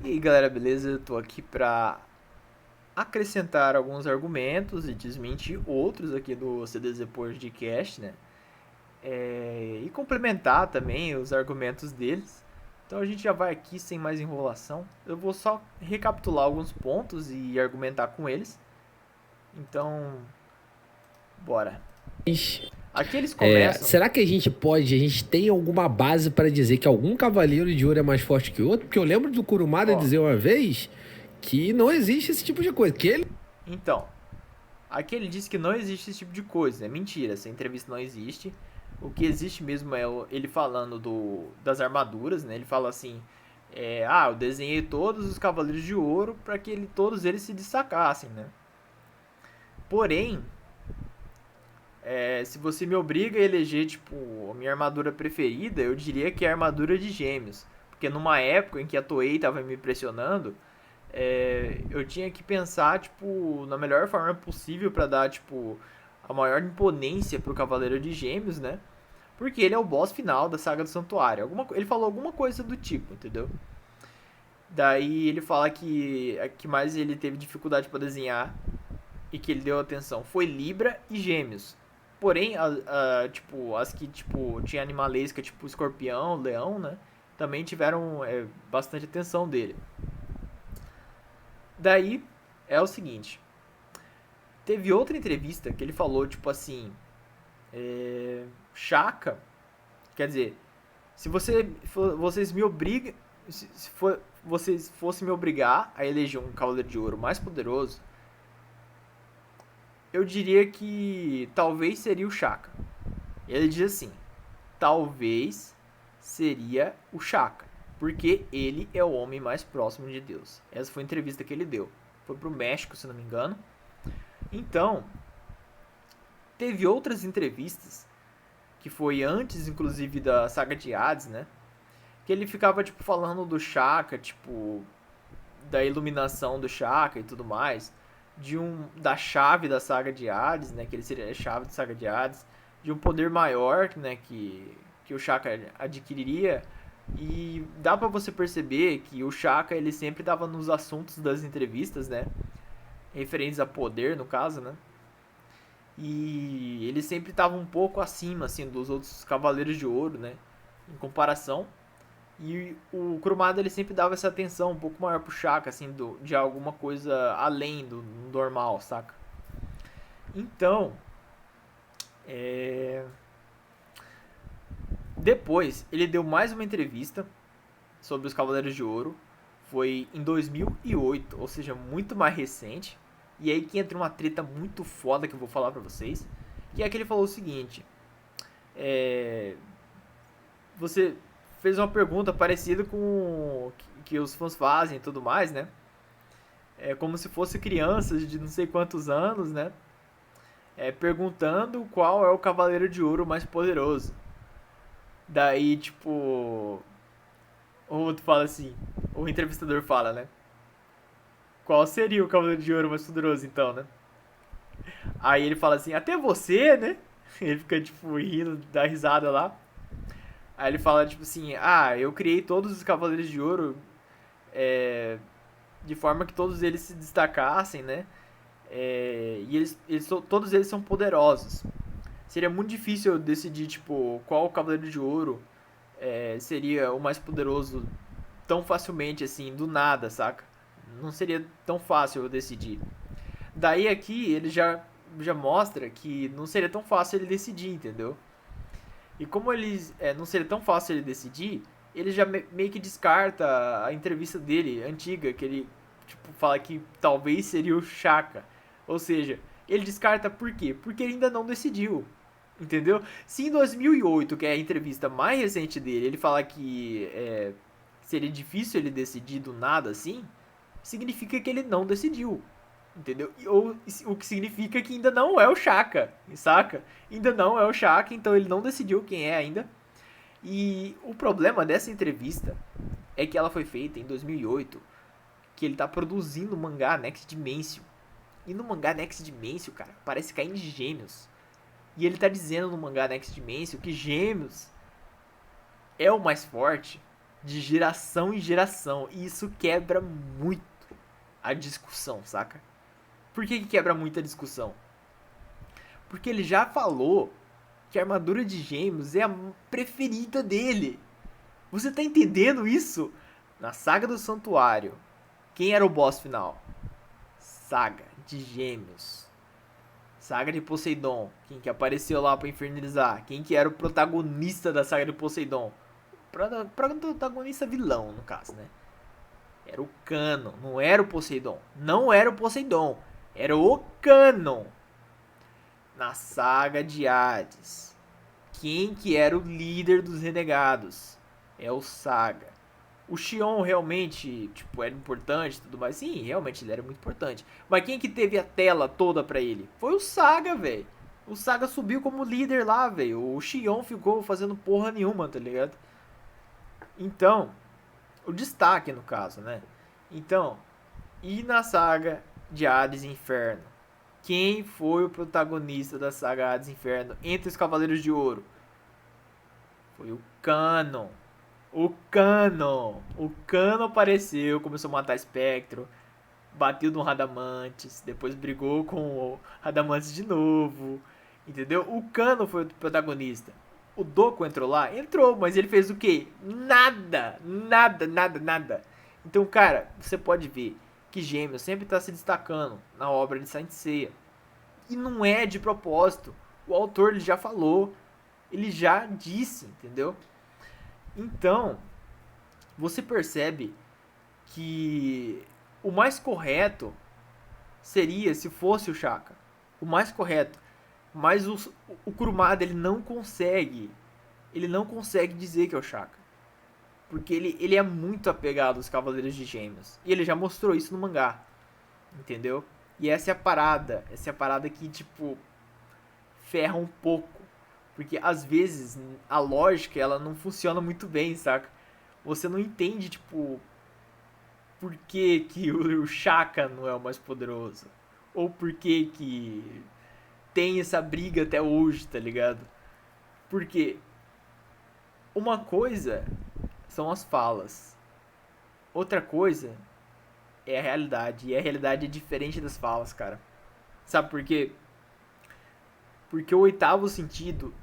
E aí galera, beleza? Eu tô aqui pra acrescentar alguns argumentos e desmentir outros aqui do CDZ Podcast, né? E complementar também os argumentos deles. Então a gente já vai aqui sem mais enrolação. Eu vou só recapitular alguns pontos e argumentar com eles. Então, bora. Aqui eles começam. Será que a gente tem alguma base para dizer que algum cavaleiro de ouro é mais forte que o outro? Porque eu lembro do Kurumada Ó, dizer uma vez que não existe esse tipo de coisa, que ele... então, aqui ele diz que não existe esse tipo de coisa. É mentira, essa entrevista não existe. O que existe mesmo é ele falando das armaduras, né? Ele fala assim: eu desenhei todos os Cavaleiros de Ouro para que todos eles se destacassem, né? Porém, se você me obriga a eleger, tipo, a minha armadura preferida, eu diria que é a armadura de Gêmeos. Porque numa época em que a Toei tava me impressionando, eu tinha que pensar, tipo, na melhor forma possível para dar, tipo, a maior imponência pro Cavaleiro de Gêmeos, né? Porque ele é o boss final da saga do Santuário. Ele falou alguma coisa do tipo, entendeu? Daí ele fala que a que mais ele teve dificuldade para desenhar e que ele deu atenção foi Libra e Gêmeos. Porém, tipo, as que tipo tinha animalesca, tipo Escorpião, Leão, né? Também tiveram bastante atenção dele. Daí é o seguinte, teve outra entrevista que ele falou tipo assim, Chaka, quer dizer, se vocês me obrigam, se for, vocês fossem me obrigar a eleger um Cavaleiro de Ouro mais poderoso, eu diria que talvez seria o Shaka. Ele diz assim: talvez seria o Shaka, porque ele é o homem mais próximo de Deus. Essa foi a entrevista que ele deu. Foi pro México, se não me engano. Então, teve outras entrevistas que foi antes, inclusive, da saga de Hades, né? Que ele ficava, tipo, falando do Shaka, tipo, da iluminação do Shaka e tudo mais, da chave da saga de Hades, né, que ele seria a chave da saga de Hades, de um poder maior, né, que o Shaka adquiriria. E dá pra você perceber que o Shaka ele sempre tava nos assuntos das entrevistas, né, referentes a poder no caso, né? E ele sempre tava um pouco acima assim dos outros cavaleiros de ouro, né, em comparação. E o Kurumada ele sempre dava essa atenção um pouco maior pro Shaka, assim, de alguma coisa além do normal, saca? Então, é... depois ele deu mais uma entrevista sobre os Cavaleiros de Ouro. Foi em 2008, ou seja, muito mais recente. E aí que entra uma treta muito foda que eu vou falar pra vocês. Que é que ele falou o seguinte: é... você fez uma pergunta parecida com o que os fãs fazem e tudo mais, né? É como se fosse crianças de não sei quantos anos, né? Perguntando qual é o Cavaleiro de Ouro mais poderoso. Daí, tipo, o outro fala assim, o entrevistador fala, né? Qual seria o Cavaleiro de Ouro mais poderoso, então, né? Aí ele fala assim, até você, né? Ele fica, tipo, rindo, dá risada lá. Aí ele fala, tipo assim, eu criei todos os Cavaleiros de Ouro de forma que todos eles se destacassem, né? E todos eles são poderosos. Seria muito difícil eu decidir, tipo, qual Cavaleiro de Ouro seria o mais poderoso tão facilmente, assim, do nada, saca? Não seria tão fácil eu decidir. Daí aqui ele já mostra que não seria tão fácil ele decidir, entendeu? E como não seria tão fácil ele decidir, ele já meio que descarta a entrevista dele, antiga, que ele tipo, fala que talvez seria o Chaka. Ou seja, ele descarta por quê? Porque ele ainda não decidiu. Entendeu? Se em 2008, que é a entrevista mais recente dele, ele fala que seria difícil ele decidir do nada assim, significa que ele não decidiu. Entendeu? O que significa que ainda não é o Chaka, saca? Ainda não é o Chaka, então ele não decidiu quem é ainda. E o problema dessa entrevista é que ela foi feita em 2008, que ele tá produzindo o mangá Next Dimension. E no mangá Next Dimension, cara, parece cair de gêmeos. E ele tá dizendo no mangá Next Dimension que Gêmeos é o mais forte, de geração em geração. E isso quebra muito a discussão, saca? Por que quebra muito a discussão? Porque ele já falou que a armadura de gêmeos é a preferida dele. Você tá entendendo isso? Na saga do santuário, quem era o boss final? Saga de gêmeos. Saga de Poseidon. Quem que apareceu lá pra infernizar? Quem que era o protagonista da saga de Poseidon? Protagonista vilão, no caso, né? Era o Canon, não era o Poseidon. Não era o Poseidon, era o Canon. Na saga de Hades, quem que era o líder dos renegados? É o Saga. O Xion realmente, tipo, era importante e tudo mais. Sim, realmente ele era muito importante. Mas quem que teve a tela toda pra ele? Foi o Saga, velho. O Saga subiu como líder lá, velho. O Xion ficou fazendo porra nenhuma, tá ligado? Então, o destaque no caso, né? Então, e na saga de Hades e Inferno? Quem foi o protagonista da saga Hades e Inferno entre os Cavaleiros de Ouro? Foi o Canon. O Canon. O Canon apareceu, começou a matar Espectro, bateu no Radamantes, depois brigou com o Radamantes de novo, entendeu? O Canon foi o protagonista. O Doku entrou lá? Entrou, mas ele fez o quê? Nada, nada, nada, nada. Então, cara, você pode ver que Gêmeos sempre está se destacando na obra de Saint Seiya. E não é de propósito. O autor ele já falou, ele já disse, entendeu? Então, você percebe que o mais correto seria se fosse o Shaka. O mais correto. Mas o Kurumada ele não consegue. Ele não consegue dizer que é o Shaka. Porque ele é muito apegado aos Cavaleiros de Gêmeos. E ele já mostrou isso no mangá. Entendeu? E essa é a parada. Essa é a parada que, tipo, ferra um pouco. Porque às vezes a lógica ela não funciona muito bem, saca? Você não entende, tipo, por que, que o Shaka não é o mais poderoso. Ou por que que tem essa briga até hoje, tá ligado? Porque uma coisa são as falas. Outra coisa é a realidade. E a realidade é diferente das falas, cara. Sabe por quê? Porque o oitavo sentido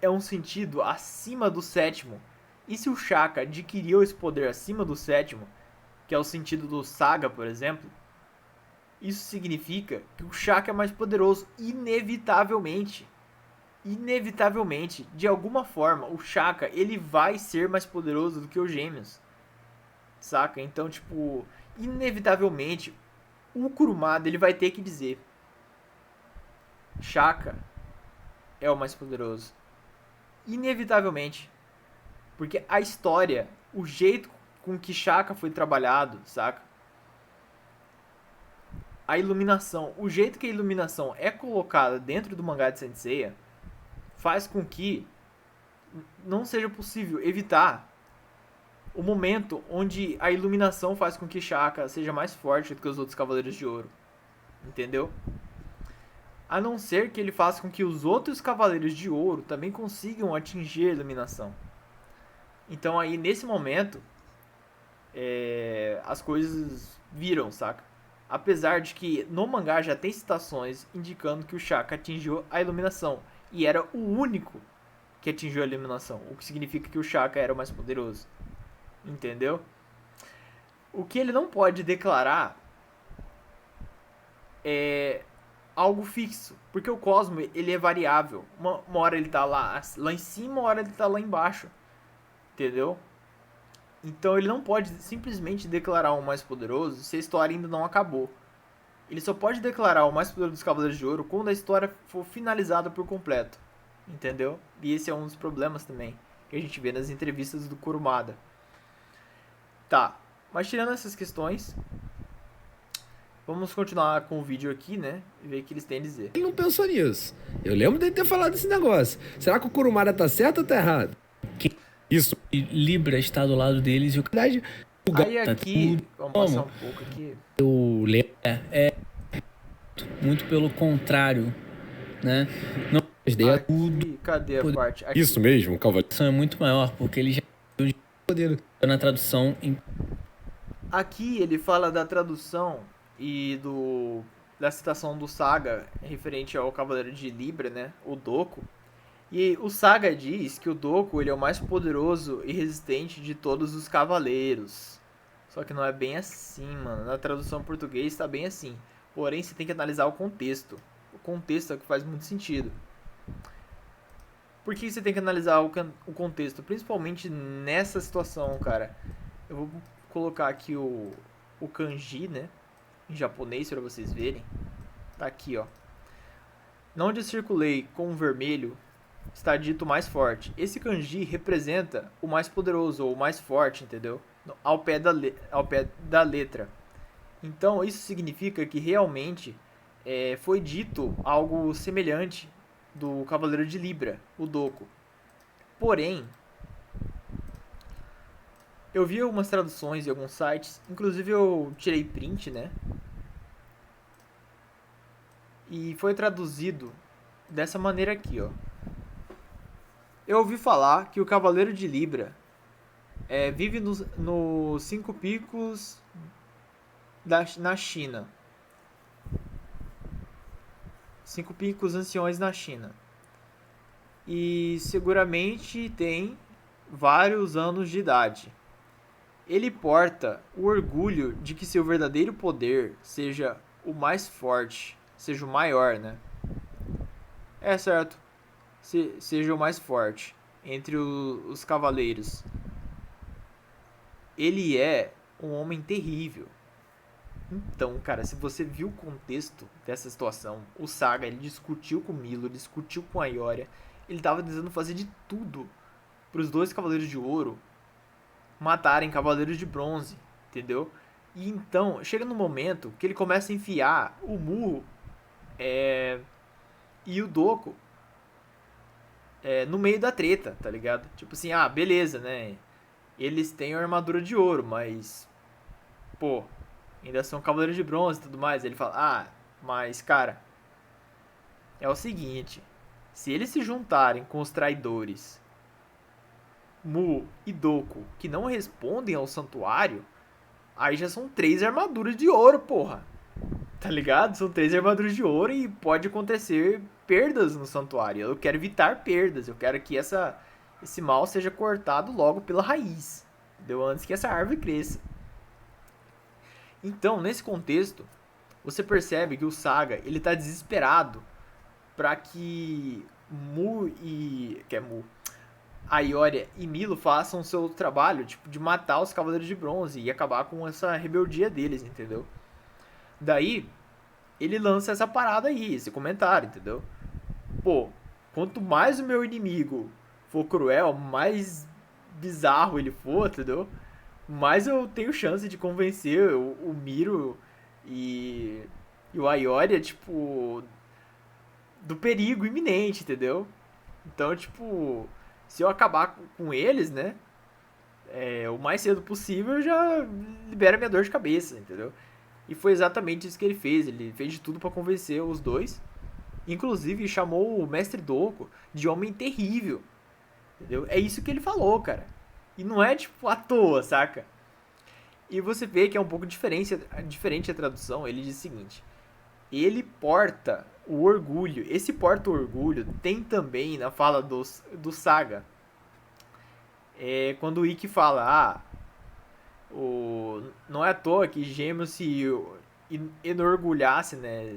é um sentido acima do sétimo. E se o Shaka adquiriu esse poder acima do sétimo, que é o sentido do Saga, por exemplo, isso significa que o Shaka é mais poderoso, inevitavelmente. Inevitavelmente, de alguma forma, o Shaka ele vai ser mais poderoso do que os Gêmeos. Saca? Então, tipo, inevitavelmente, o Kurumada ele vai ter que dizer: Shaka é o mais poderoso. Inevitavelmente. Porque a história, o jeito com que Shaka foi trabalhado, saca? A iluminação, o jeito que a iluminação é colocada dentro do mangá de Saint Seiya faz com que não seja possível evitar o momento onde a iluminação faz com que Shaka seja mais forte do que os outros Cavaleiros de Ouro. Entendeu? A não ser que ele faça com que os outros Cavaleiros de Ouro também consigam atingir a iluminação. Então aí, nesse momento, as coisas viram, saca? Apesar de que no mangá já tem citações indicando que o Shaka atingiu a iluminação. E era o único que atingiu a iluminação. O que significa que o Shaka era o mais poderoso. Entendeu? O que ele não pode declarar é algo fixo. Porque o Cosmo, ele é variável. Uma hora ele tá lá em cima, uma hora ele tá lá embaixo. Entendeu? Então ele não pode simplesmente declarar o mais poderoso se a história ainda não acabou. Ele só pode declarar o mais poderoso dos Cavaleiros de Ouro quando a história for finalizada por completo. Entendeu? E esse é um dos problemas também que a gente vê nas entrevistas do Kurumada. Tá, mas tirando essas questões, vamos continuar com o vídeo aqui, né? E ver o que eles têm a dizer. Ele não pensou nisso. Eu lembro dele ter falado desse negócio. Será que o Kurumada tá certo ou tá errado? Isso. E Libra está do lado deles e o Verdade. Aí aqui, vamos passar um pouco aqui. Eu lembro. muito pelo contrário, né? Não, Aqui, cadê a parte? Aqui. Isso mesmo, Calva. a ação é muito maior porque ele já Poder. Na tradução em Aqui ele fala da tradução e da citação do Saga referente ao Cavaleiro de Libra, né? O Doku. E o Saga diz que o Doku ele é o mais poderoso e resistente de todos os cavaleiros. Só que não é bem assim, mano. Na tradução em português tá bem assim. Porém, você tem que analisar o contexto. O contexto é o que faz muito sentido. Por que você tem que analisar o contexto? Principalmente nessa situação, cara. Eu vou colocar aqui o kanji, né? Em japonês para vocês verem. Tá aqui, ó. Onde eu circulei com o vermelho está dito mais forte. Esse kanji representa o mais poderoso ou o mais forte, entendeu? Ao pé da letra. Então isso significa que realmente foi dito algo semelhante do Cavaleiro de Libra, o Doku. Porém, eu vi algumas traduções em alguns sites, inclusive eu tirei print, né? E foi traduzido dessa maneira aqui, ó. Eu ouvi falar que o Cavaleiro de Libra vive nos cinco picos na China. Cinco picos anciões na China. E seguramente tem vários anos de idade. Ele porta o orgulho de que seu verdadeiro poder seja o mais forte, seja o maior, né? É certo. Seja o mais forte entre os cavaleiros. Ele é um homem terrível. Então, cara, se você viu o contexto dessa situação, o Saga, ele discutiu com o Milo, discutiu com a Ioria, ele tava tentando fazer de tudo para os dois Cavaleiros de Ouro matarem Cavaleiros de Bronze, entendeu? E então, chega no momento que ele começa a enfiar o Mu e o Doku no meio da treta, tá ligado? Tipo assim, beleza, né? Eles têm a armadura de ouro, mas pô, ainda são cavaleiros de bronze e tudo mais. Ele fala, mas cara, é o seguinte, se eles se juntarem com os traidores Mu e Doku, que não respondem ao santuário, aí já são 3 armaduras de ouro, porra. Tá ligado? São 3 armaduras de ouro e pode acontecer perdas no santuário. Eu quero evitar perdas, eu quero que esse mal seja cortado logo pela raiz, entendeu? Antes que essa árvore cresça. Então, nesse contexto, você percebe que o Saga, ele tá desesperado para que a Ioria e Milo façam o seu trabalho, tipo, de matar os Cavaleiros de Bronze e acabar com essa rebeldia deles, entendeu? Daí, ele lança essa parada aí, esse comentário, entendeu? Pô, quanto mais o meu inimigo for cruel, mais bizarro ele for, entendeu? Mais eu tenho chance de convencer o Miro e o Ioria, tipo, do perigo iminente, entendeu? Então, tipo, se eu acabar com eles, né? O mais cedo possível, eu já libera minha dor de cabeça, entendeu? E foi exatamente isso que ele fez. Ele fez de tudo pra convencer os dois. Inclusive, chamou o Mestre Doku de homem terrível. Entendeu? É isso que ele falou, cara. E não é, tipo, à toa, saca? E você vê que é um pouco diferente a tradução. Ele diz o seguinte: ele porta o orgulho. Esse porta-orgulho tem também na fala do Saga. Quando o Ikki fala, não é à toa que Gêmeos se enorgulhasse, né?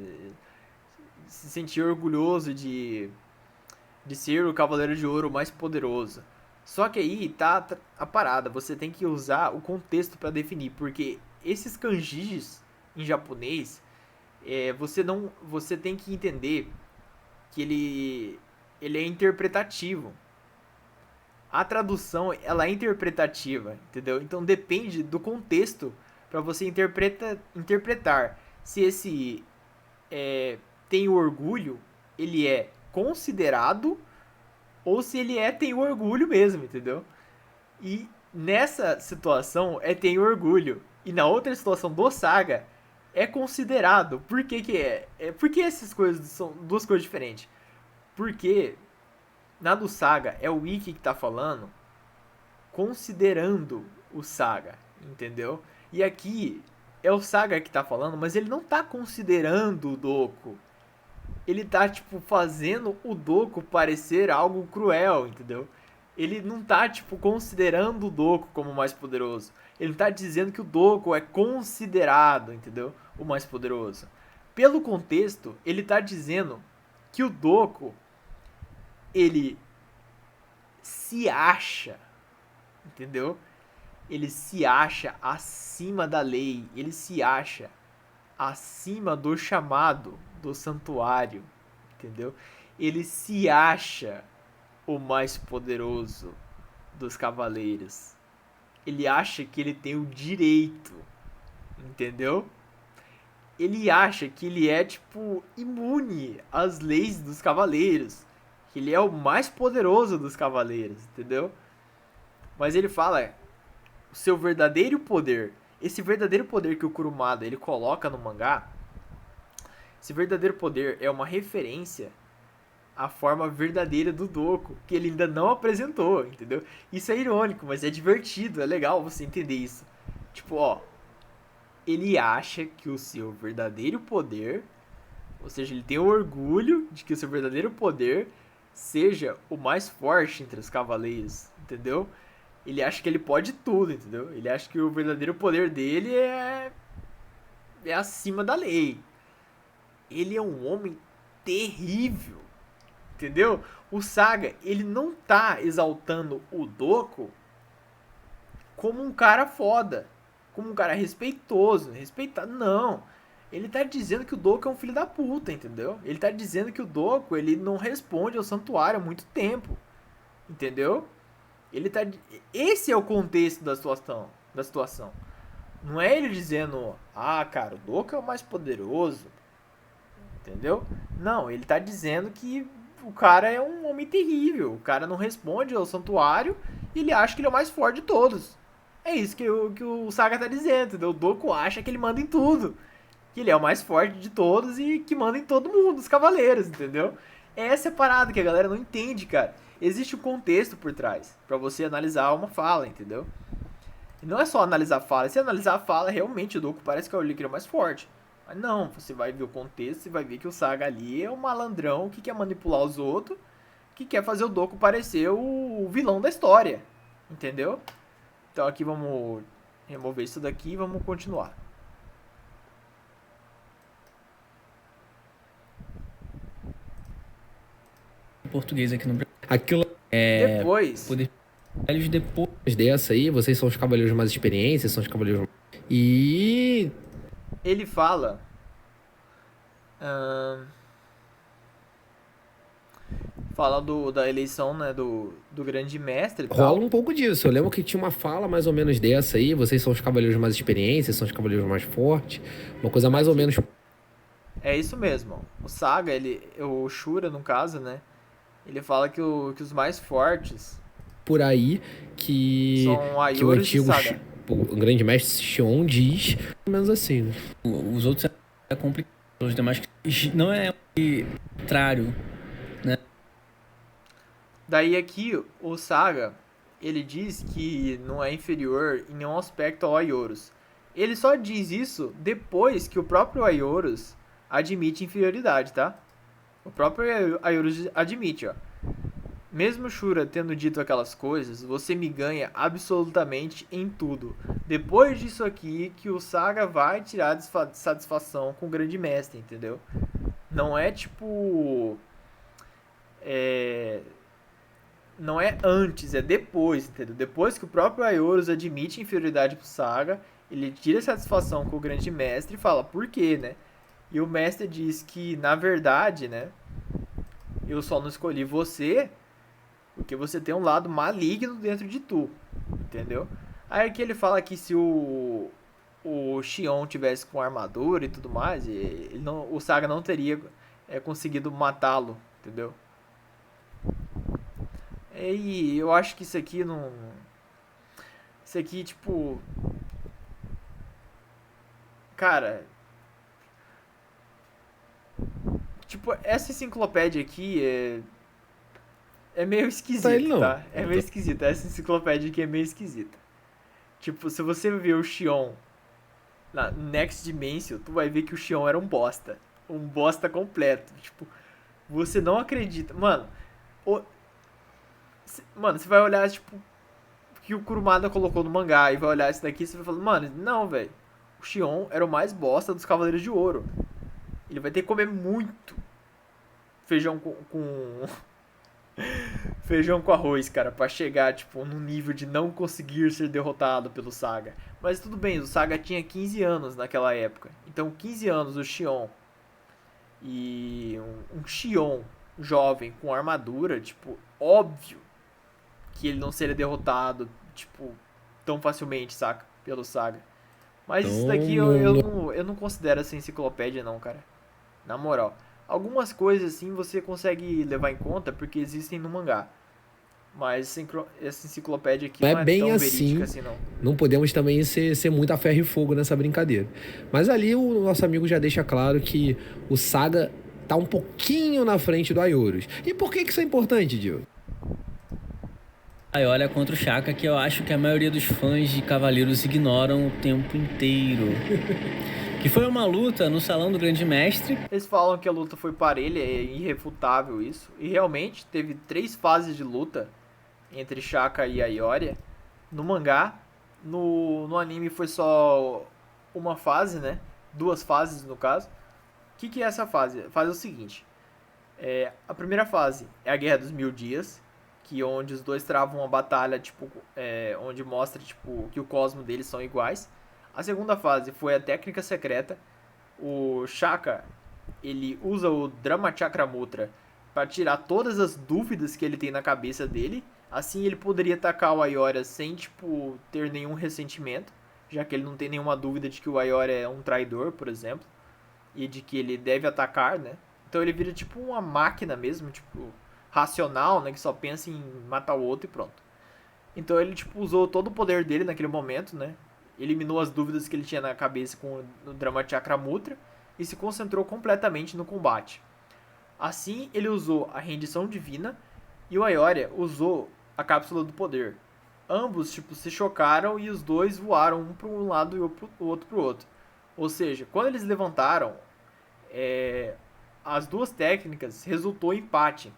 Se sentir orgulhoso de ser o Cavaleiro de Ouro mais poderoso. Só que aí tá a parada, você tem que usar o contexto para definir, porque esses kanjis em japonês, você tem que entender que ele é interpretativo. A tradução, ela é interpretativa, entendeu? Então depende do contexto para você interpretar se esse tem o orgulho, ele é considerado, ou se ele tem o orgulho mesmo, entendeu? E nessa situação tem orgulho. E na outra situação do Saga é considerado. Por que que é? Porque essas coisas são duas coisas diferentes. Porque na do Saga é o Ikki que tá falando considerando o Saga, entendeu? E aqui é o Saga que tá falando, mas ele não tá considerando o Doku. Ele tá, tipo, fazendo o Doku parecer algo cruel, entendeu? Ele não tá, tipo, considerando o Doku como o mais poderoso. Ele tá dizendo que o Doku é considerado, entendeu? O mais poderoso. Pelo contexto, ele tá dizendo que o Doku, ele se acha, entendeu? Ele se acha acima da lei, ele se acha acima do chamado do santuário, entendeu? Ele se acha o mais poderoso dos cavaleiros. Ele acha que ele tem o direito, entendeu? Ele acha que ele é, tipo, imune às leis dos cavaleiros. Que ele é o mais poderoso dos cavaleiros, entendeu? Mas ele fala o seu verdadeiro poder. Esse verdadeiro poder que o Kurumada ele coloca no mangá, esse verdadeiro poder é uma referência à forma verdadeira do Doku, que ele ainda não apresentou, entendeu? Isso é irônico, mas é divertido, é legal você entender isso. Tipo, ó, ele acha que o seu verdadeiro poder, ou seja, ele tem o orgulho de que o seu verdadeiro poder seja o mais forte entre os cavaleiros, entendeu? Ele acha que ele pode tudo, entendeu? Ele acha que o verdadeiro poder dele é acima da lei. Ele é um homem terrível, entendeu? O Saga, ele não tá exaltando o Doku como um cara foda, como um cara respeitoso, respeitado, não. Ele tá dizendo que o Doku é um filho da puta, entendeu? Ele tá dizendo que o Doku, ele não responde ao santuário há muito tempo, entendeu? Ele tá. Esse é o contexto da situação. Não é ele dizendo, ah, cara, o Doku é o mais poderoso, entendeu? Não, ele tá dizendo que o cara é um homem terrível. O cara não responde ao santuário e ele acha que ele é o mais forte de todos. É isso que o Saga tá dizendo, entendeu? O Doku acha que ele manda em tudo. Que ele é o mais forte de todos e que manda em todo mundo, os cavaleiros, entendeu? Essa é a parada que a galera não entende, cara. Existe um contexto por trás pra você analisar uma fala, entendeu? E não é só analisar a fala. Se analisar a fala, realmente o Doku parece que é o líquido mais forte. Mas não, você vai ver o contexto e vai ver que o Saga ali é um malandrão que quer manipular os outros, que quer fazer o Doku parecer o vilão da história, entendeu? Então aqui vamos remover isso daqui e vamos continuar. Português aqui no Brasil. Aquilo Depois, Poder velhos depois. dessa aí, vocês são os cavaleiros mais experientes, são os cavaleiros. E ele fala... fala da eleição, né, do grande mestre e tal. rola um pouco disso. Eu lembro que tinha uma fala mais ou menos dessa aí. Vocês são os cavaleiros mais experientes, são os cavaleiros mais fortes. Uma coisa mais ou menos. É isso mesmo. O Saga, o Shura, no caso, né? Ele fala que os mais fortes Por aí que são o Aioros e antigo Saga. o grande mestre Shion diz, mais ou menos assim, né? Os outros é complicado. Os demais não é o contrário, né? Daí aqui, o Saga, ele diz que não é inferior em nenhum aspecto ao Aioros. Ele só diz isso depois que o próprio Aioros admite inferioridade, tá? O próprio Aioros admite, ó. Mesmo Shura tendo dito aquelas coisas, você me ganha absolutamente em tudo. Depois disso aqui, que o Saga vai tirar satisfação com o grande mestre, entendeu? Não é tipo... Não é antes, é depois, entendeu? Depois que o próprio Aioros admite inferioridade pro Saga, ele tira satisfação com o grande mestre e fala, por quê, né? E o mestre diz que, na verdade, né? Eu só não escolhi você porque você tem um lado maligno dentro de tu, entendeu? Aí que ele fala que se o Shion tivesse com armadura e tudo mais, o Saga não teria conseguido matá-lo, entendeu? E eu acho que isso aqui não... Isso aqui, tipo... Cara... Tipo, essa enciclopédia aqui É meio Tá ele esquisito, não. tá? É meio esquisito. Essa enciclopédia aqui é meio esquisita. Tipo, se você ver o Xion na Next Dimension, tu vai ver que o Xion era um bosta. Um bosta completo. Tipo, você não acredita. O- mano, você vai olhar, tipo, o que o Kurumada colocou no mangá e vai olhar isso daqui e você vai falar, mano, não, velho. O Xion era o mais bosta dos Cavaleiros de Ouro. Ele vai ter que comer muito feijão com feijão com arroz, cara, pra chegar, tipo, no nível de não conseguir ser derrotado pelo Saga. Mas tudo bem, o Saga tinha 15 anos naquela época. Então, 15 anos, o Xion e um Xion jovem com armadura, tipo, óbvio que ele não seria derrotado, tipo, tão facilmente, saca? Pelo Saga. Mas isso Então, daqui eu não considero essa enciclopédia, não, cara. Na moral. Algumas coisas, assim, você consegue levar em conta porque existem no mangá. Mas essa enciclopédia aqui não é não é bem tão verídica assim. assim, não. Não podemos também ser muito a ferro e fogo nessa brincadeira. Mas ali o nosso amigo já deixa claro que o Saga tá um pouquinho na frente do Ayorus. E por que isso é importante, Diogo? Aí olha contra o Shaka, que eu acho que a maioria dos fãs de Cavaleiros ignoram o tempo inteiro. Que foi uma luta no Salão do Grande Mestre. Eles falam que a luta foi parelha, é irrefutável isso. E realmente teve 3 fases de luta entre Shaka e Ayoria. No mangá, no anime foi só uma fase, né? 2 fases no caso. O que é essa fase? A fase é o seguinte. A primeira fase é a Guerra dos Mil Dias, que onde os dois travam uma batalha, tipo, onde mostra tipo, que o cosmo deles são iguais. A segunda fase foi a técnica secreta. O Shaka, ele usa o Drama Chakra Mutra para tirar todas as dúvidas que ele tem na cabeça dele. Assim ele poderia atacar o Ayoria sem, tipo, ter nenhum ressentimento, já que ele não tem nenhuma dúvida de que o Ayoria é um traidor, por exemplo, e de que ele deve atacar, né? Então ele vira tipo uma máquina mesmo, tipo, racional, né, que só pensa em matar o outro e pronto. Então ele tipo usou todo o poder dele naquele momento, né? Eliminou as dúvidas que ele tinha na cabeça com o Drama Chakra Mutra e se concentrou completamente no combate. Assim, ele usou a rendição divina e o Ayoria usou a cápsula do poder. Ambos tipo se chocaram e os dois voaram um para um lado e o outro para o outro. Ou seja, quando eles levantaram, as duas técnicas resultou em empate,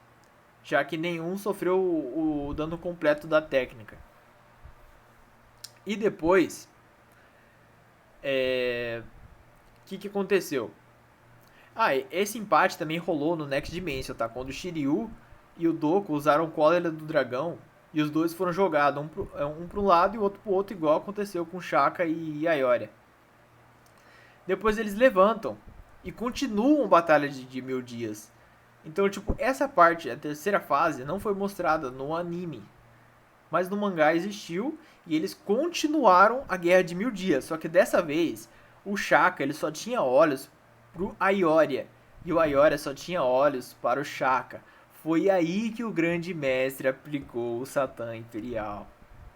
já que nenhum sofreu o dano completo da técnica. E depois, que aconteceu? Esse empate também rolou no Next Dimension, tá? Quando o Shiryu e o Doku usaram Cólera do Dragão e os dois foram jogados, um pro lado e o outro pro outro, igual aconteceu com Shaka e Ayoria. Depois eles levantam e continuam a Batalha de Mil Dias. Então, tipo, essa parte, a terceira fase, não foi mostrada no anime. Mas no mangá existiu e eles continuaram a Guerra de Mil Dias. Só que dessa vez, o Shaka ele só tinha olhos pro Ayoria. E o Ayoria só tinha olhos para o Shaka. Foi aí que o grande mestre aplicou o Satã Imperial.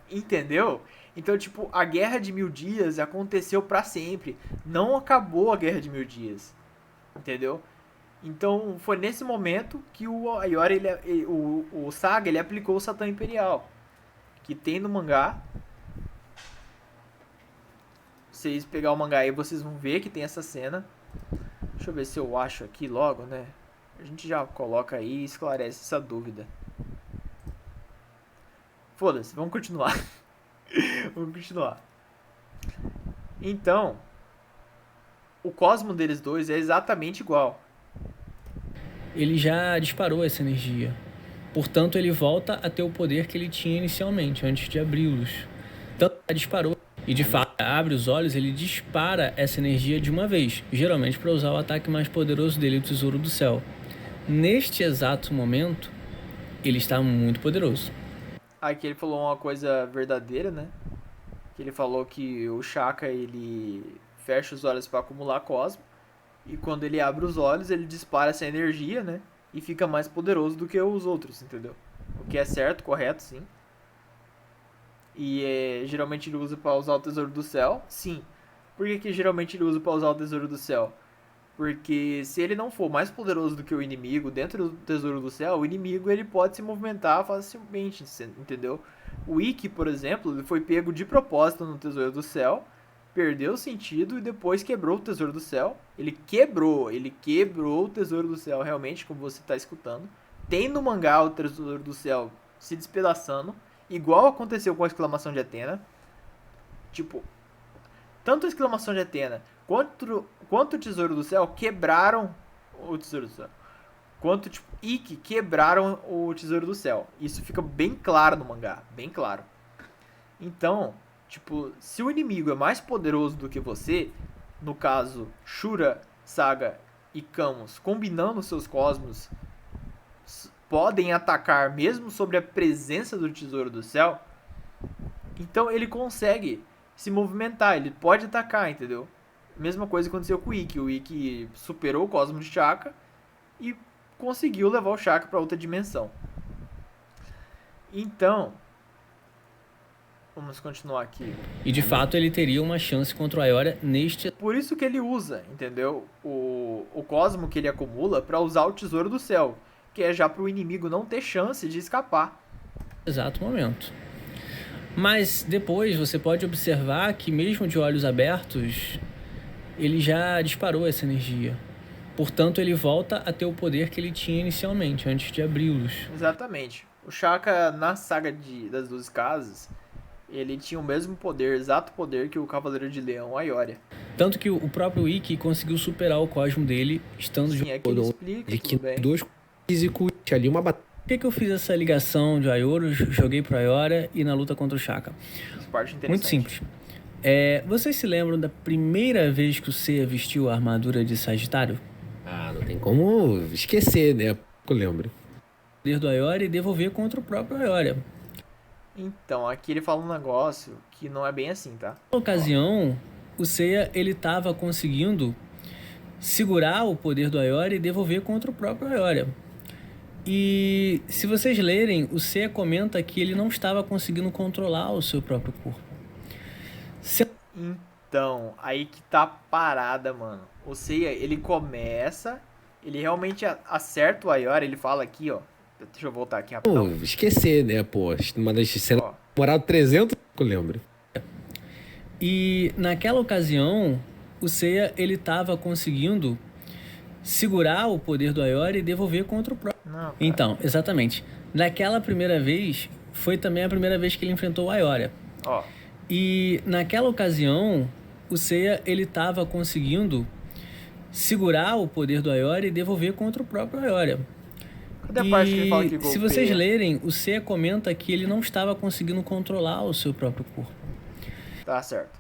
Entendeu? Então, tipo, a Guerra de Mil Dias aconteceu pra sempre. Não acabou a Guerra de Mil Dias. Entendeu? Então, foi nesse momento que o Ayoria, o Saga, ele aplicou o Satã Imperial. Que tem no mangá. Vocês pegar o mangá aí, vocês vão ver que tem essa cena. Deixa eu ver se eu acho aqui logo, né? A gente já coloca aí e esclarece essa dúvida. Foda-se, vamos continuar. Vamos continuar. Então, o cosmo deles dois é exatamente igual. Ele já disparou essa energia. Portanto, ele volta a ter o poder que ele tinha inicialmente, antes de abri-los. Então, ele disparou. E de fato, abre os olhos, ele dispara essa energia de uma vez. Geralmente para usar o ataque mais poderoso dele, o Tesouro do Céu. Neste exato momento, ele está muito poderoso. Aqui ele falou uma coisa verdadeira, né? Que ele falou que o Shaka, ele fecha os olhos para acumular cosmo. E quando ele abre os olhos, ele dispara essa energia, né? E fica mais poderoso do que os outros, entendeu? O que é certo, correto, sim. E geralmente ele usa para usar o Tesouro do Céu, sim. Por que geralmente ele usa para usar o Tesouro do Céu? Porque se ele não for mais poderoso do que o inimigo dentro do Tesouro do Céu, o inimigo ele pode se movimentar facilmente, entendeu? O Ikki, por exemplo, ele foi pego de propósito no Tesouro do Céu, perdeu o sentido e depois quebrou o Tesouro do Céu. Ele quebrou o Tesouro do Céu realmente, como você está escutando. Tem no mangá o Tesouro do Céu se despedaçando, igual aconteceu com a Exclamação de Athena. Tipo, tanto a Exclamação de Athena quanto o Tesouro do Céu quebraram o Tesouro do Céu. Quanto, tipo, Ikki quebraram o Tesouro do Céu. Isso fica bem claro no mangá, bem claro. Então, tipo, se o inimigo é mais poderoso do que você, no caso, Shura, Saga e Camus, combinando seus cosmos, podem atacar mesmo sobre a presença do Tesouro do Céu, então ele consegue se movimentar, ele pode atacar, entendeu? Mesma coisa aconteceu com o Ikki. O Ikki superou o Cosmo de Chakra e conseguiu levar o Chakra para outra dimensão. Então, vamos continuar aqui. E de fato ele teria uma chance contra o Aioria neste... Por isso que ele usa, entendeu? O Cosmo que ele acumula para usar o Tesouro do Céu, que é já para o inimigo não ter chance de escapar. exato momento. Mas depois você pode observar que mesmo de olhos abertos, ele já disparou essa energia. Portanto, ele volta a ter o poder que ele tinha inicialmente, antes de abri-los. Exatamente. O Shaka, na saga das 12 casas, ele tinha o mesmo poder, exato poder que o Cavaleiro de Leão Aioria. Tanto que o próprio Ikki conseguiu superar o cosmo dele, estando Sim, aqui ele explica, de que tudo bem. dois físicos tinha ali uma batalha. Por que eu fiz essa ligação de Aioros, joguei pro Aioria e na luta contra o Shaka? Parte interessante. Muito simples. Vocês se lembram da primeira vez que o Seiya vestiu a armadura de Sagitário? Ah, não tem como esquecer, né? Eu lembro. O poder do Aioria e devolver contra o próprio Aioria. Então, aqui ele fala um negócio que não é bem assim, tá? Na ocasião, o Seiya ele estava conseguindo segurar o poder do Aioria e devolver contra o próprio Aioria. E se vocês lerem, o Seiya comenta que ele não estava conseguindo controlar o seu próprio corpo. Então, aí que tá a parada, mano. O Seiya, ele começa, ele realmente acerta o Aioria, ele fala aqui, ó. Deixa eu voltar aqui rapidão. Esquecer, né, pô? Uma das cenas Ó. demorado 300, eu lembro. E naquela ocasião, o Seiya ele estava conseguindo segurar o poder do Aioria e devolver contra o próprio. Não, cara. Então, exatamente. Naquela primeira vez, foi também a primeira vez que ele enfrentou o Aioria. Ó, E naquela ocasião, o Seiya ele estava conseguindo segurar o poder do Aioria e devolver contra o próprio Aioria. cadê a parte que ele fala que E golpeia? se vocês lerem, o Seiya comenta que ele não estava conseguindo controlar o seu próprio corpo. Tá certo.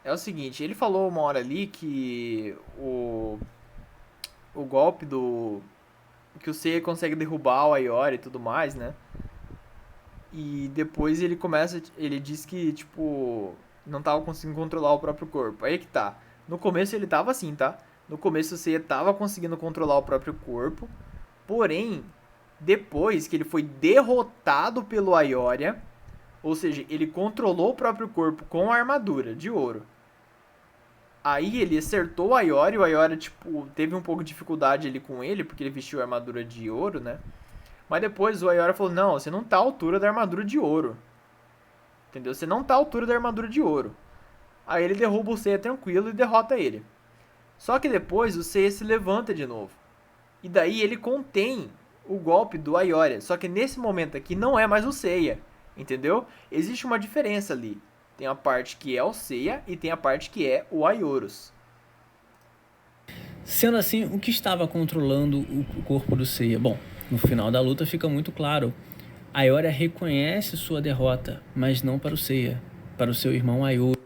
É o seguinte, ele falou uma hora ali que o golpe do... que o Seiya consegue derrubar o Aioria e tudo mais, né? E depois ele diz que, tipo, não tava conseguindo controlar o próprio corpo. Aí que tá. No começo ele tava assim, tá? No começo o Seiya tava conseguindo controlar o próprio corpo. Porém, depois que ele foi derrotado pelo Aioria, ou seja, ele controlou o próprio corpo com a armadura de ouro. Aí ele acertou o Aioria, e o Aioria, tipo, teve um pouco de dificuldade ali com ele, porque ele vestiu a armadura de ouro, né? Mas depois o Aioria falou, não, você não tá à altura da armadura de ouro. Entendeu? Você não tá à altura da armadura de ouro. Aí ele derruba o Seiya tranquilo e derrota ele. Só que depois o Seiya se levanta de novo. E daí ele contém o golpe do Aioria. Só que nesse momento aqui não é mais o Seiya. Entendeu? Existe uma diferença ali. Tem a parte que é o Seiya e tem a parte que é o Aioros. Sendo assim, o que estava controlando o corpo do Seiya? Bom, no final da luta fica muito claro. Aioria reconhece sua derrota, mas não para o Seiya, para o seu irmão Aioros.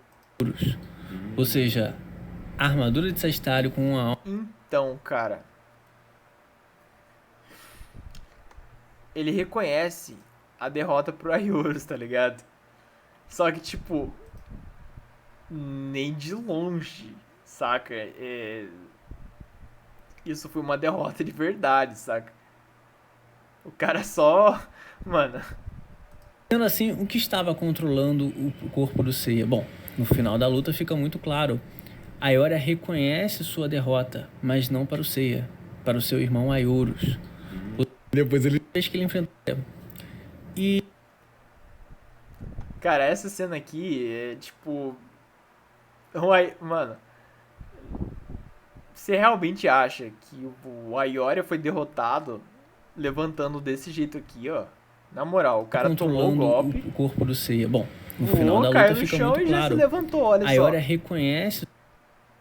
Ou seja, a armadura de Sagitário com uma alma. Então, cara, ele reconhece a derrota pro Aioros, tá ligado? Só que, tipo, nem de longe, saca? Isso foi uma derrota de verdade, saca? O cara só... Mano, Sendo assim, o que estava controlando o corpo do Seiya? Bom, no final da luta fica muito claro. A Ioria reconhece sua derrota, mas não para o Seiya, para o seu irmão Aiorus. Depois ele... Vez que ele enfrentou. E Cara, essa cena aqui é tipo. Mano, você realmente acha que o Ioria foi derrotado levantando desse jeito aqui, ó? Na moral, o cara tomou o controlando golpe, o corpo do Seiya. Bom, no final da caiu luta no fica chão muito e já se claro. levantou, olha A só. Ioria reconhece.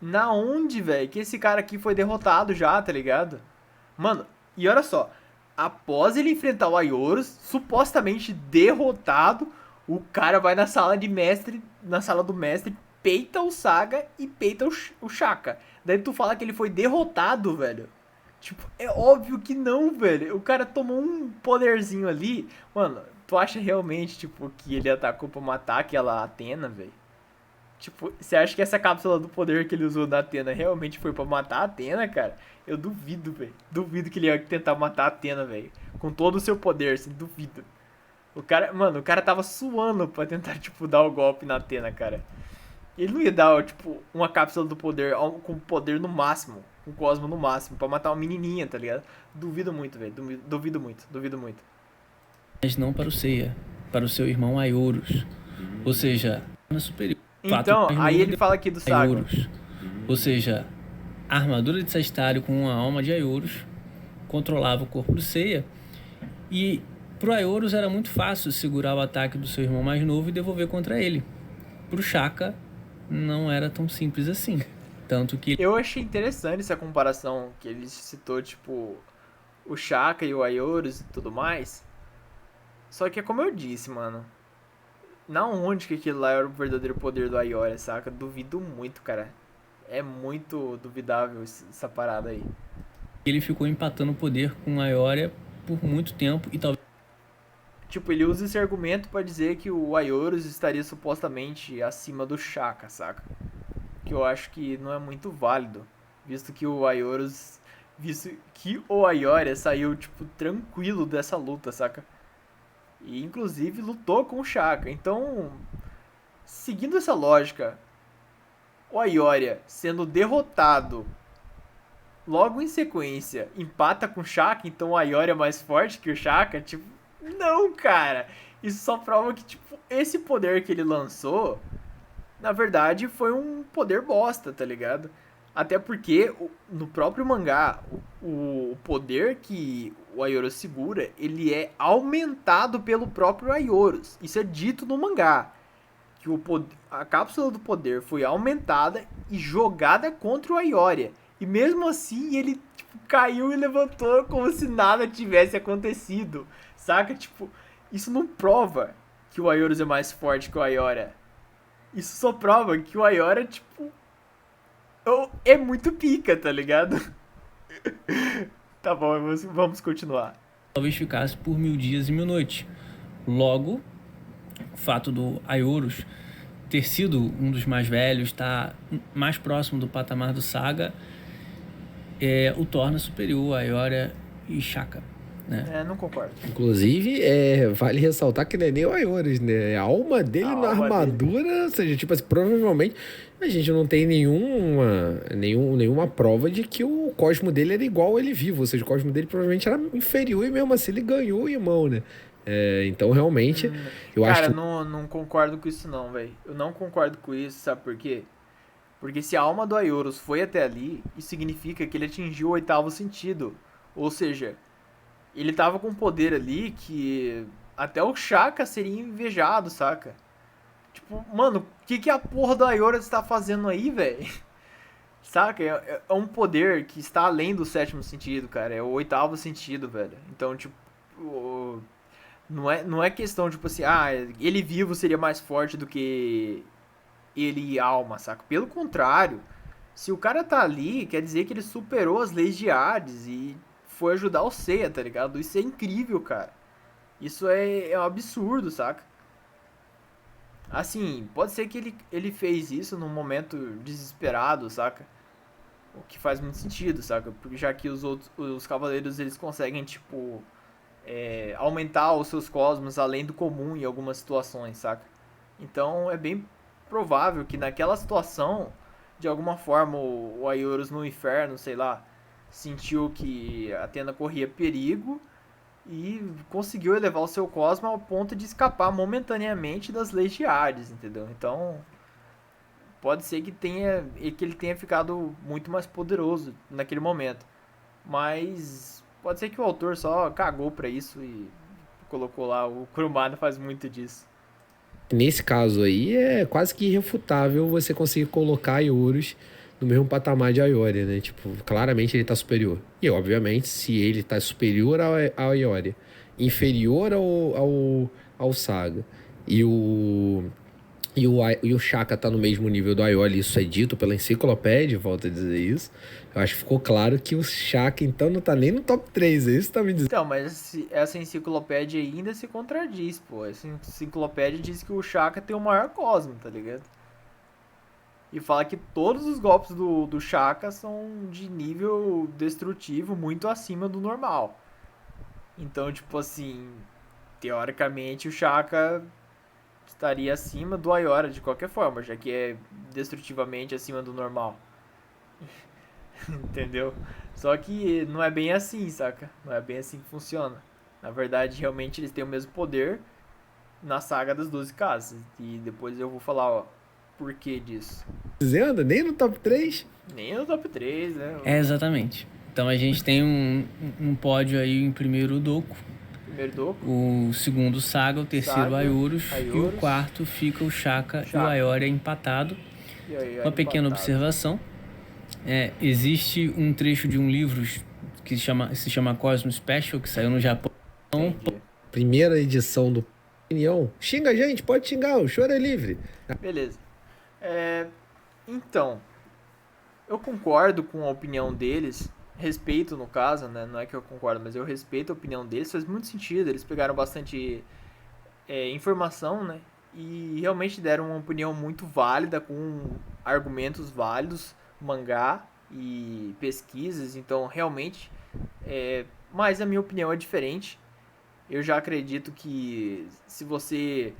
Na onde, velho? Que esse cara aqui foi derrotado já, tá ligado? Mano, e olha só. Após ele enfrentar o Aiorus, supostamente derrotado, o cara vai na sala de mestre, na sala do mestre, peita o Saga e peita o Shaka. Daí tu fala que ele foi derrotado, velho. Tipo, é óbvio que não, velho. O cara tomou um poderzinho ali. Mano, tu acha realmente, tipo, que ele atacou pra matar aquela Athena, velho? Tipo, você acha que essa cápsula do poder que ele usou na Athena realmente foi pra matar a Athena, cara? Eu duvido, velho. Duvido que ele ia tentar matar a Athena, velho. Com todo o seu poder, assim, duvido. O cara, mano, o cara tava suando pra tentar, tipo, dar o golpe na Athena, cara. Ele não ia dar, tipo, uma cápsula do poder com poder no máximo. Com o Cosmo no máximo, pra matar uma menininha, tá ligado? Duvido muito, velho. Duvido muito, duvido muito. Mas não para o Seiya, para o seu irmão Aiorus. Ou seja, na superior. Então, aí ele fala aqui do Saga. Aiorus. Ou seja, a armadura de Sagitário com a alma de Aiorus controlava o corpo do Seiya. E pro Aiorus era muito fácil segurar o ataque do seu irmão mais novo e devolver contra ele. Pro Shaka não era tão simples assim. Tanto que eu achei interessante essa comparação que ele citou, tipo, o Shaka e o Aiorus e tudo mais. Só que é como eu disse, mano. Na onde que aquilo lá era o verdadeiro poder do Ioria, saca? Duvido muito, cara. É muito duvidável essa parada aí. ele ficou empatando o poder com a Ioria por muito tempo e talvez... Tipo, ele usa esse argumento pra dizer que o Aiorus estaria supostamente acima do Shaka, saca? Que eu acho que não é muito válido. Visto que o Aiorus... Visto que o Ioria saiu, tipo, tranquilo dessa luta, saca? E inclusive lutou com o Shaka. Então, seguindo essa lógica, o Ioria sendo derrotado logo em sequência empata com o Shaka, então o Ioria é mais forte que o Shaka, tipo, não, cara. Isso só prova que, tipo, esse poder que ele lançou, na verdade, foi um poder bosta, tá ligado? Até porque, no próprio mangá, o poder que o Aiorus segura, ele é aumentado pelo próprio Aiorus. Isso é dito no mangá. Que a cápsula do poder foi aumentada e jogada contra o Ioria. E mesmo assim, ele tipo, caiu e levantou como se nada tivesse acontecido. Saca? Tipo, isso não prova que o Aiorus é mais forte que o Ioria. Isso só prova que o Ioria, tipo... é muito pica, tá ligado? Tá bom, vamos continuar. talvez ficasse por 1000 dias e 1000 noites. Logo, o fato do Aiorus ter sido um dos mais velhos, estar mais próximo do patamar do Saga, o torna superior a Ioria e Shaka. Né? Não concordo. Inclusive, vale ressaltar que não é nem o Aiorus, né? A alma dele na armadura, ou seja, tipo assim, provavelmente a gente não tem nenhuma prova de que o cosmo dele era igual ele vivo, ou seja, o cosmo dele provavelmente era inferior e mesmo assim ele ganhou o irmão, né? Então, realmente, eu acho que... Cara, não concordo com isso não, velho. Eu não concordo com isso, sabe por quê? Porque se a alma do Aiorus foi até ali, isso significa que ele atingiu o 8º sentido. Ou seja, ele tava com um poder ali que até o Shaka seria invejado, saca? Tipo, mano, o que a porra do Aiorus tá fazendo aí, velho? Saca? É um poder que está além do 7º sentido, cara. É o 8º sentido, velho. Então, tipo... Não é questão, tipo assim, ele vivo seria mais forte do que ele alma, saca? Pelo contrário, se o cara tá ali, quer dizer que ele superou as leis de Hades e foi ajudar o Seiya, tá ligado? Isso é incrível, cara. Isso é um absurdo, saca? Assim, pode ser que ele fez isso num momento desesperado, saca? O que faz muito sentido, saca? Porque já que os cavaleiros, eles conseguem, tipo... aumentar os seus cosmos além do comum em algumas situações, saca? Então é bem provável que naquela situação de alguma forma o Aiorus no inferno, sei lá, sentiu que Atena corria perigo e conseguiu elevar o seu cosmo ao ponto de escapar momentaneamente das leis de Hades, entendeu? Então, pode ser que ele tenha ficado muito mais poderoso naquele momento. Mas pode ser que o autor só cagou pra isso e colocou lá. O Kurumada faz muito disso. Nesse caso aí, é quase que irrefutável você conseguir colocar Aiorus no mesmo patamar de Aiori, né? Tipo, claramente ele tá superior. E, obviamente, se ele tá superior ao Aiori, inferior ao Saga, e o Shaka tá no mesmo nível do Aioli, isso é dito pela enciclopédia, volto a dizer isso. Eu acho que ficou claro que o Shaka, então, não tá nem no top 3, é isso que tá me dizendo. Então, mas essa enciclopédia ainda se contradiz, pô. Essa enciclopédia diz que o Shaka tem o maior cosmo, tá ligado? E fala que todos os golpes do Shaka são de nível destrutivo muito acima do normal. Então, tipo assim, teoricamente o Shaka estaria acima do Aiora de qualquer forma, já que é destrutivamente acima do normal. Entendeu? Só que não é bem assim, saca? Não é bem assim que funciona. Na verdade, realmente eles têm o mesmo poder na saga das 12 casas. E depois eu vou falar, ó, por que disso. Dizendo, nem no top 3? Nem no top 3, né? É, exatamente. Então a gente tem um pódio aí em primeiro o Doku, Primeiro Doku, o segundo Saga, o terceiro Saga, Aiorus, e o Aiorus, quarto fica o Shaka e o Shaka. Aiori empatado. e aí, Uma pequena empatado. observação. Existe um trecho de um livro que se chama Cosmo Special, que saiu no Japão. Entendi. Primeira edição do Opinião. Xinga a gente, pode xingar, o choro é livre. Beleza. Então, eu concordo com a opinião deles, respeito no caso, né? Não é que eu concordo, mas eu respeito a opinião deles, faz muito sentido, eles pegaram bastante informação, né? E realmente deram uma opinião muito válida, com argumentos válidos, mangá e pesquisas, então realmente, mas a minha opinião é diferente. Eu já acredito que se você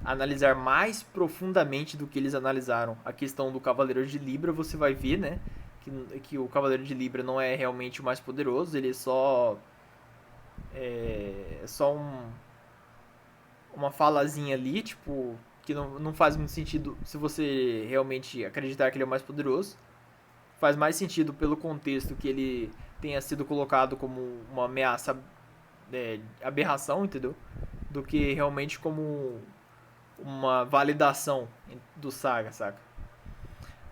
analisar mais profundamente do que eles analisaram a questão do Cavaleiro de Libra, você vai ver, né, que o Cavaleiro de Libra não é realmente o mais poderoso, ele é só uma falazinha ali, tipo, que não faz muito sentido se você realmente acreditar que ele é o mais poderoso. Faz mais sentido pelo contexto que ele tenha sido colocado como uma ameaça, aberração, entendeu? Do que realmente como uma validação do Saga, saca?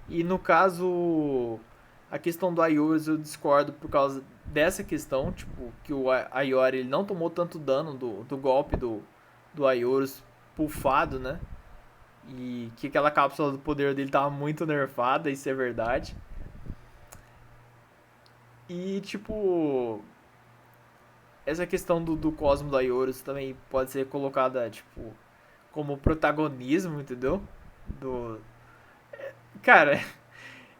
E no caso, a questão do Aiorus eu discordo por causa dessa questão, tipo, que o Aiori ele não tomou tanto dano do golpe do Aiorus pulfado, né? E que aquela cápsula do poder dele tava muito nerfada, isso é verdade. E tipo, essa questão do Cosmo do Aiorus também pode ser colocada, tipo, como protagonismo, entendeu? Cara,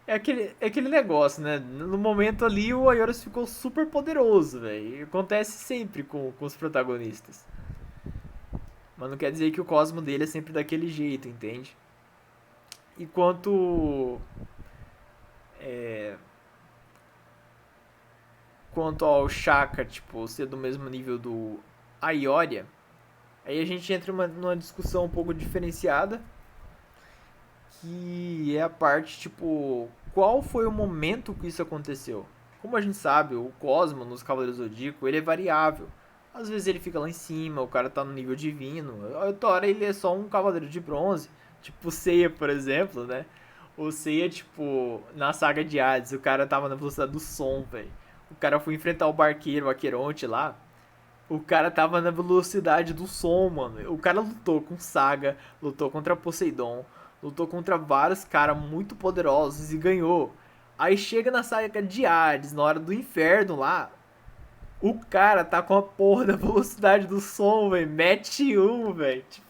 é aquele negócio, né? No momento ali o Aiorus ficou super poderoso, velho. Acontece sempre com os protagonistas. Mas não quer dizer que o cosmo dele é sempre daquele jeito, entende? E quanto ao Shaka, tipo, ser do mesmo nível do Aioria, aí a gente entra numa discussão um pouco diferenciada, que é a parte, tipo, qual foi o momento que isso aconteceu? Como a gente sabe, o Cosmo nos Cavaleiros do Zodíaco, ele é variável. Às vezes ele fica lá em cima, o cara tá no nível divino. Outra hora ele é só um Cavaleiro de Bronze, tipo o Seiya, por exemplo, né? O Seiya, tipo, na saga de Hades, o cara tava na velocidade do som, velho. O cara foi enfrentar o Barqueiro, o Aqueronte lá. O cara tava na velocidade do som, mano. O cara lutou com Saga, lutou contra Poseidon, lutou contra vários caras muito poderosos e ganhou. Aí chega na saga de Hades, na hora do inferno lá, o cara tá com a porra da velocidade do som, velho. Mete 1, velho. Tipo,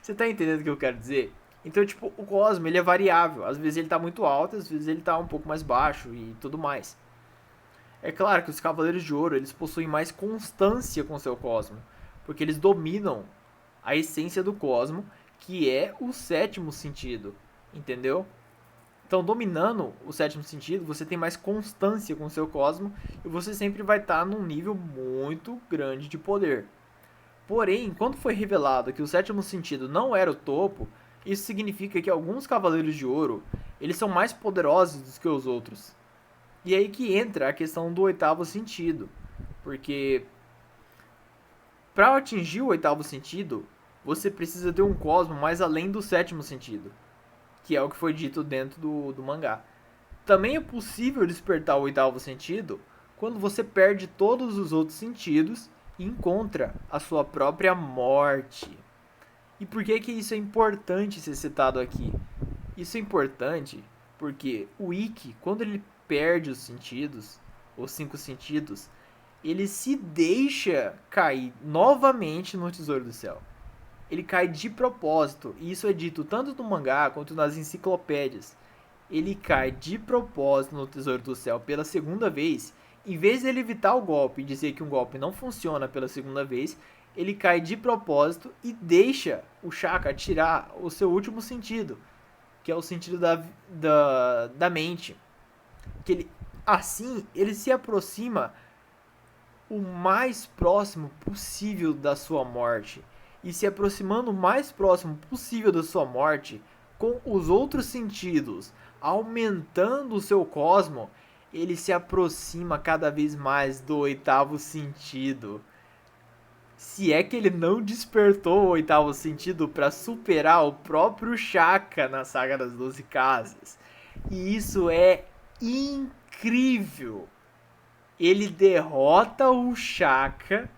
você tá entendendo o que eu quero dizer? Então, tipo, o Cosmo, ele é variável. Às vezes ele tá muito alto, às vezes ele tá um pouco mais baixo e tudo mais. É claro que os Cavaleiros de Ouro, eles possuem mais constância com seu Cosmo, porque eles dominam a essência do Cosmo, que é o sétimo sentido, entendeu? Então, dominando o sétimo sentido, você tem mais constância com o seu cosmo e você sempre vai estar num nível muito grande de poder. Porém, quando foi revelado que o sétimo sentido não era o topo, isso significa que alguns Cavaleiros de Ouro, eles são mais poderosos do que os outros. E aí que entra a questão do oitavo sentido, porque para atingir o oitavo sentido, você precisa ter um cosmo mais além do sétimo sentido, que é o que foi dito dentro do mangá. Também é possível despertar o oitavo sentido quando você perde todos os outros sentidos e encontra a sua própria morte. E por que isso é importante ser citado aqui? Isso é importante porque o Ikki, quando ele perde os sentidos, os 5 sentidos, ele se deixa cair novamente no Tesouro do Céu. Ele cai de propósito, e isso é dito tanto no mangá quanto nas enciclopédias. Ele cai de propósito no Tesouro do Céu pela segunda vez. Em vez de ele evitar o golpe e dizer que um golpe não funciona pela segunda vez, ele cai de propósito e deixa o Shaka tirar o seu último sentido, que é o sentido da mente. Que ele, assim, ele se aproxima o mais próximo possível da sua morte. E se aproximando o mais próximo possível da sua morte, com os outros sentidos aumentando o seu cosmo, ele se aproxima cada vez mais do oitavo sentido. Se é que ele não despertou o oitavo sentido para superar o próprio Shaka na Saga das 12 Casas. E isso é incrível. Ele derrota o Shaka,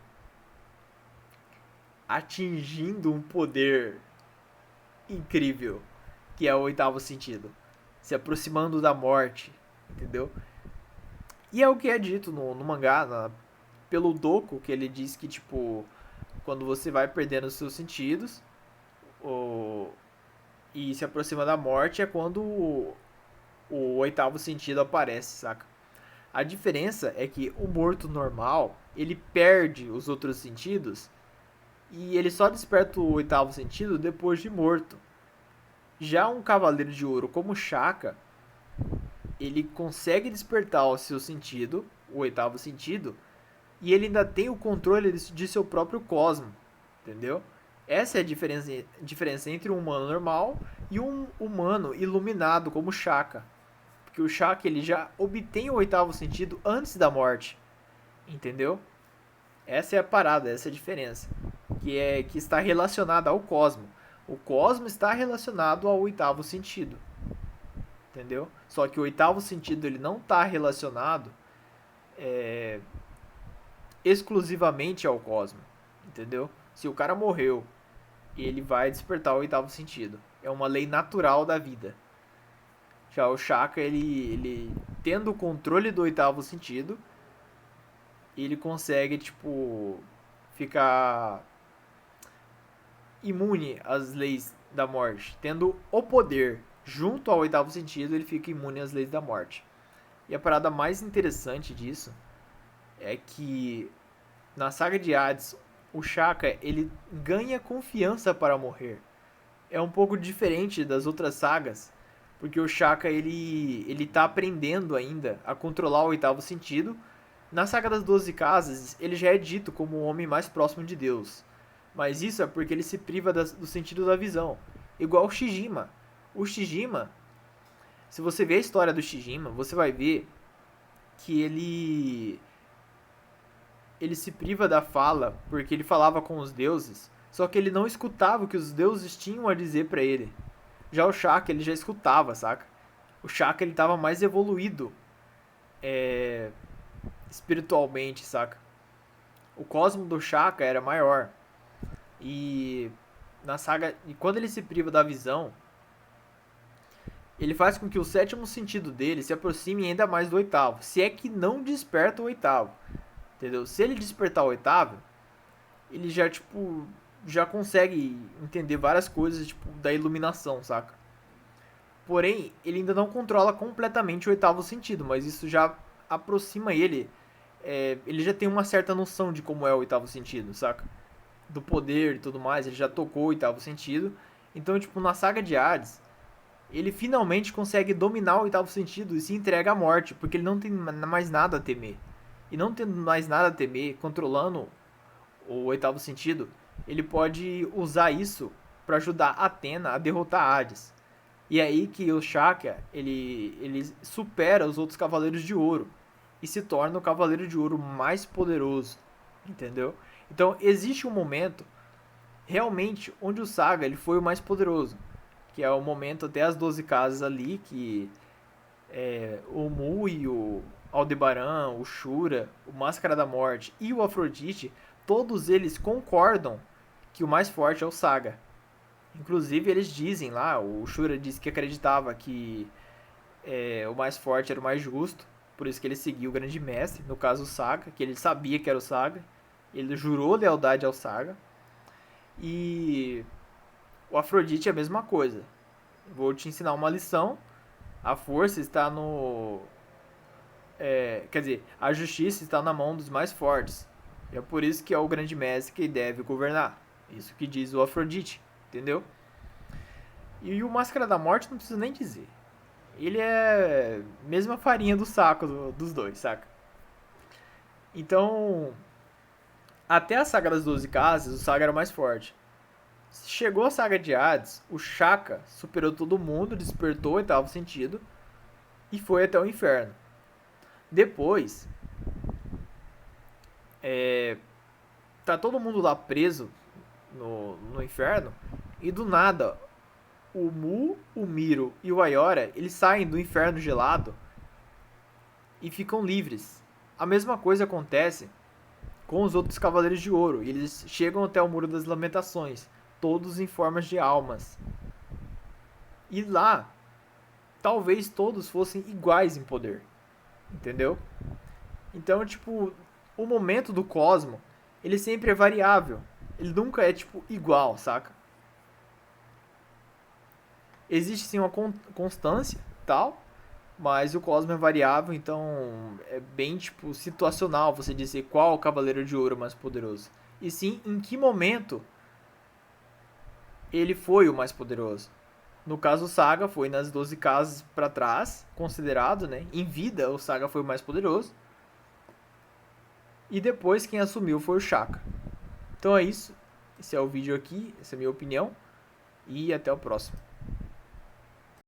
atingindo um poder incrível, que é o oitavo sentido, se aproximando da morte, entendeu? E é o que é dito no mangá, pelo Doku, que ele diz que, tipo, quando você vai perdendo os seus sentidos e se aproxima da morte, é quando o oitavo sentido aparece, saca? A diferença é que o morto normal, ele perde os outros sentidos e ele só desperta o oitavo sentido depois de morto. Já um Cavaleiro de Ouro como Shaka, ele consegue despertar o seu sentido, o oitavo sentido, e ele ainda tem o controle de seu próprio cosmo, entendeu? Essa é a diferença entre um humano normal e um humano iluminado como Shaka. Porque o Shaka, ele já obtém o oitavo sentido antes da morte, entendeu? Essa é a parada, essa é a diferença, que está relacionada ao cosmo. O cosmo está relacionado ao oitavo sentido, entendeu? Só que o oitavo sentido ele não está relacionado exclusivamente ao cosmo, entendeu? Se o cara morreu, ele vai despertar o oitavo sentido. É uma lei natural da vida. Já o Shaka, ele tendo o controle do oitavo sentido, ele consegue, tipo, ficar imune às leis da morte. Tendo o poder junto ao oitavo sentido, ele fica imune às leis da morte. E a parada mais interessante disso é que na saga de Hades, o Shaka, ele ganha confiança para morrer. É um pouco diferente das outras sagas, porque o Shaka, ele tá aprendendo ainda a controlar o oitavo sentido. Na saga das 12 casas, ele já é dito como o homem mais próximo de Deus. Mas isso é porque ele se priva do sentido da visão. Igual o Shijima. O Shijima, se você ver a história do Shijima, você vai ver que ele se priva da fala porque ele falava com os deuses, só que ele não escutava o que os deuses tinham a dizer pra ele. Já o Shaka, ele já escutava, saca? O Shaka, ele tava mais evoluído espiritualmente, saca? O cosmo do Shaka era maior. E na saga, e quando ele se priva da visão, ele faz com que o sétimo sentido dele se aproxime ainda mais do oitavo, se é que não desperta o oitavo, entendeu? Se ele despertar o oitavo, ele já, tipo, já consegue entender várias coisas, tipo, da iluminação, saca? Porém, ele ainda não controla completamente o oitavo sentido, mas isso já aproxima ele, ele já tem uma certa noção de como é o oitavo sentido, saca? Do poder e tudo mais, ele já tocou o oitavo sentido. Então, tipo, na saga de Hades, ele finalmente consegue dominar o oitavo sentido e se entrega à morte, porque ele não tem mais nada a temer. E não tendo mais nada a temer, controlando o oitavo sentido, ele pode usar isso para ajudar Athena a derrotar Hades. E é aí que o Shaka, ele supera os outros Cavaleiros de Ouro e se torna o Cavaleiro de Ouro mais poderoso, entendeu? Então existe um momento realmente onde o Saga ele foi o mais poderoso, que é o momento até as 12 casas ali, que o Mu e o Aldebaran, o Shura, o Máscara da Morte e o Afrodite, todos eles concordam que o mais forte é o Saga. Inclusive eles dizem lá, o Shura disse que acreditava que o mais forte era o mais justo, por isso que ele seguiu o Grande Mestre, no caso o Saga, que ele sabia que era o Saga, ele jurou lealdade ao Saga. E o Afrodite é a mesma coisa. Vou te ensinar uma lição. A força está no... quer dizer, a justiça está na mão dos mais fortes. E é por isso que é o Grande Mestre que deve governar. Isso que diz o Afrodite, entendeu? E o Máscara da Morte não preciso nem dizer. Ele é a mesma farinha do saco dos dois, saca? Então, até a saga das 12 casas, o Saga era o mais forte. Chegou a saga de Hades, o Shaka superou todo mundo, despertou o oitavo sentido e foi até o inferno. Depois, tá todo mundo lá preso no inferno e do nada o Mu, o Miro e o Ayora, eles saem do inferno gelado e ficam livres. A mesma coisa acontece com os outros Cavaleiros de Ouro, e eles chegam até o Muro das Lamentações, todos em formas de almas. E lá, talvez todos fossem iguais em poder, entendeu? Então, tipo, o momento do cosmo, ele sempre é variável, ele nunca é, tipo, igual, saca? Existe sim uma constância, tal, mas o cosmo é variável, então é bem, tipo, situacional você dizer qual o Cavaleiro de Ouro mais poderoso. E sim, em que momento ele foi o mais poderoso. No caso, o Saga foi nas 12 casas pra trás, considerado, né? Em vida, o Saga foi o mais poderoso. E depois, quem assumiu foi o Shaka. Então é isso. Esse é o vídeo aqui, essa é a minha opinião. E até o próximo.